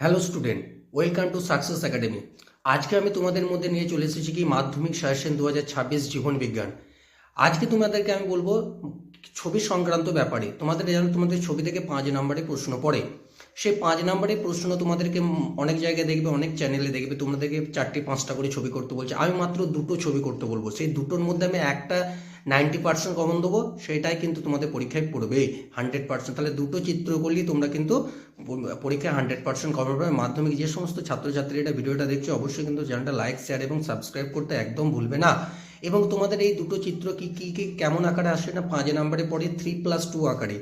Hello student, welcome to success academy. আজকে আমি তোমাদের মধ্যে নিয়ে চলে এসেছি কি মাধ্যমিক সাজেশন 2026 জীবন বিজ্ঞান। আজকে তোমাদেরকে আমি বলবো ছবি সংক্রান্ত ব্যাপারে। তোমাদের জানো তোমাদের ছবি থেকে 5 নম্বরে প্রশ্ন পড়ে। সেই 5 নম্বরের প্রশ্ন তোমাদেরকে অনেক জায়গায় দেখবে, অনেক চ্যানেলে দেখবে তোমাদেরকে 4টে 5টা করে ছবি করতে বলছে। আমি মাত্র 2টো ছবি করতে বলবো। সেই দুটোর মধ্যে আমি একটা 90% কমন দেবো, সেটাই কিন্তু তোমাদের পরীক্ষায় পড়বে 100%। তাহলে দুটো চিত্র করলেই তোমরা কিন্তু পরীক্ষায় 100% কমন পাবে। মাধ্যমিক যে সমস্ত ছাত্রছাত্রীরা ভিডিওটা দেখছে অবশ্যই কিন্তু চ্যানেলটা লাইক, শেয়ার এবং সাবস্ক্রাইব করতে একদম ভুলবে না। এবং তোমাদের এই দুটো চিত্র কি কেমন আকারে আসে না, 5 নম্বরে পড়ে 3+2 আকারে।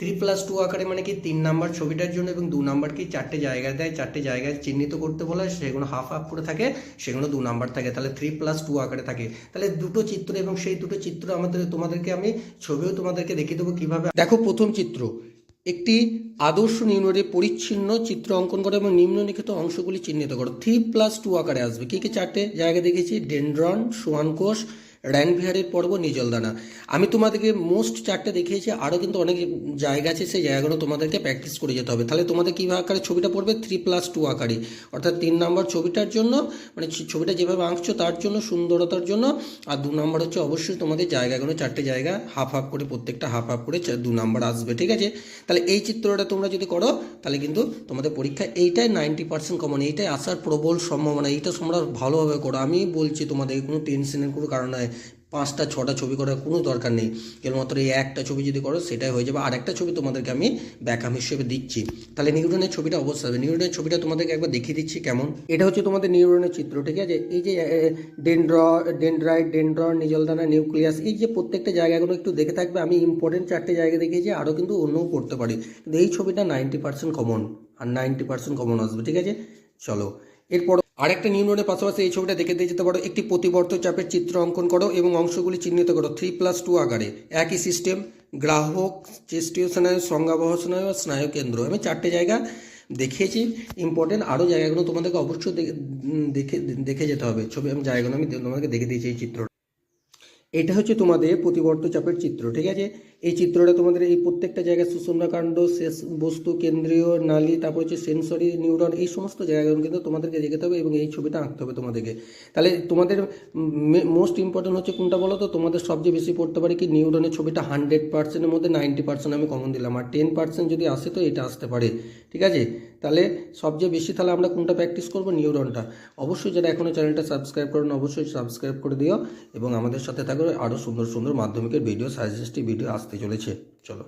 3+2 আকারে মানে কি 3 নম্বর ছবিটার জন্য এবং 2 নম্বর কি 4টে জায়গা দেয়, 4টে জায়গায় চিহ্নিত করতে বলা হয়, সেগুলো হাফ হাফ করে থাকে, সেগুলো 2 নম্বর থাকে। তাহলে 3+2 আকারে থাকে। তাহলে দুটো চিত্র এবং সেই দুটো চিত্র তোমাদেরকে আমি ছবিও তোমাদেরকে দেখিয়ে দেবো কিভাবে। দেখো প্রথম চিত্র, একটি আদর্শ নিউমেরিক পরিচ্ছিন্ন চিত্র অঙ্কন করো এবং নিম্নলিখিত অংশগুলি চিহ্নিত করো। 3+2 আকারে আসবে। কি 4টে জায়গা দেখেছি? ডেনড্রন, সোয়ান কোষ, র্যানভিয়ারের পর্ব, নিজলদানা। আমি তোমাদেরকে মোস্ট 4টে দেখিয়েছি, আরও কিন্তু অনেক জায়গা আছে, সেই জায়গাগুলো তোমাদেরকে প্র্যাকটিস করে যেতে হবে। তাহলে তোমাদের কী আকারে ছবিটা পড়বে? 3+2 আকারে, অর্থাৎ 3 নম্বর ছবিটার জন্য, মানে ছবিটা যেভাবে আঁকছো তার জন্য, সুন্দরতার জন্য। আর 2 নম্বর হচ্ছে অবশ্যই তোমাদের জায়গাগুলো 4টে জায়গা হাফ হাফ করে, প্রত্যেকটা হাফ হাফ করে 2 নম্বর আসবে, ঠিক আছে? তাহলে এই চিত্রটা তোমরা যদি করো তাহলে কিন্তু তোমাদের পরীক্ষা এইটাই 90% কমন, এইটাই আসার প্রবল সম্ভাবনা। এইটা তোমরা ভালোভাবে করো। আমি বলছি তোমাদের কোনো টেনশনের কোনো কারণ নয়। 5টা 6টা ছবি করার কোনো দরকার নেই। কেবলমাত্র এই একটা ছবি যদি করো সেটাই হয়ে যাবে। আর একটা ছবি তোমাদেরকে আমি ব্যাকআপ হিসেবে দিচ্ছি। তাহলে নিউরনের ছবিটা অবশ্যই হবে। নিউরনের ছবিটা তোমাদেরকে একবার দেখিয়ে দিচ্ছি কেমন। এটা হচ্ছে তোমাদের নিউরনের চিত্র, ঠিক আছে? এই যে ডেনড্রাইট, ডেনড্রন, নিজলদানা, নিউক্লিয়াস, এই যে প্রত্যেকটা জায়গাগুলো একটু দেখে থাকবে। আমি ইম্পর্টেন্ট 4টে জায়গা দেখিয়েছি, আরও কিন্তু অন্যও করতে পারি, কিন্তু এই ছবিটা 90% কমন, আর 90% কমন আসবে, ঠিক আছে? চলো এরপর আরেকটা নিউরনের পাশাপাশি এই ছবিটা দেখে দিয়ে যেতে পারো। একটি প্রতিবর্ত চাপের চিত্র অঙ্কন করো এবং অংশগুলি চিহ্নিত করো 3+2 আকারে। একই সিস্টেম, গ্রাহক, চেষ্টীয় স্নায়ু, সংজ্ঞাবহ স্নায়ু আর স্নায়ু কেন্দ্র। আমি 4টে জায়গা দেখিয়েছি, ইম্পর্টেন্ট আরও জায়গাগুলো তোমাদেরকে অবশ্যই দেখে যেতে হবে। ছবি আমি জায়গাগুলো আমি তোমাদেরকে দেখে দিয়েছি। এই চিত্র এটা হচ্ছে তোমাদের প্রতিবর্ত চাপের চিত্র, ঠিক আছে? এই চিত্রটা তোমাদের এই প্রত্যেকটা জায়গায় সুষুম্নাকাণ্ড, শেষ বস্তু, কেন্দ্রীয় নালী, তারপর হচ্ছে সেন্সরি নিউরন, এই সমস্ত জায়গাগুলো কিন্তু তোমাদেরকে দেখতে হবে এবং এই ছবিটা আঁকতে হবে তোমাদেরকে। তাহলে তোমাদের মোস্ট ইম্পর্টেন্ট হচ্ছে কোনটা বলো তো? তোমাদের সবচেয়ে বেশি পড়তে পারে কি নিউরনের ছবিটা। 100%-এর মধ্যে 90% আমি কমন দিলাম, আর 10% যদি আসে তো এটা আসতে পারে, ঠিক আছে? তাহলে সবচেয়ে বেশি তাহলে আমরা কোনটা প্র্যাকটিস করবো? নিউরনটা। অবশ্যই যারা এখনও চ্যানেলটা সাবস্ক্রাইব করেন অবশ্যই সাবস্ক্রাইব করে দিও এবং আমাদের সাথে থাকবে। আরও সুন্দর সুন্দর মাধ্যমিকের ভিডিও, সাজেস্টিভ ভিডিও আসতে চলেছে। চলো।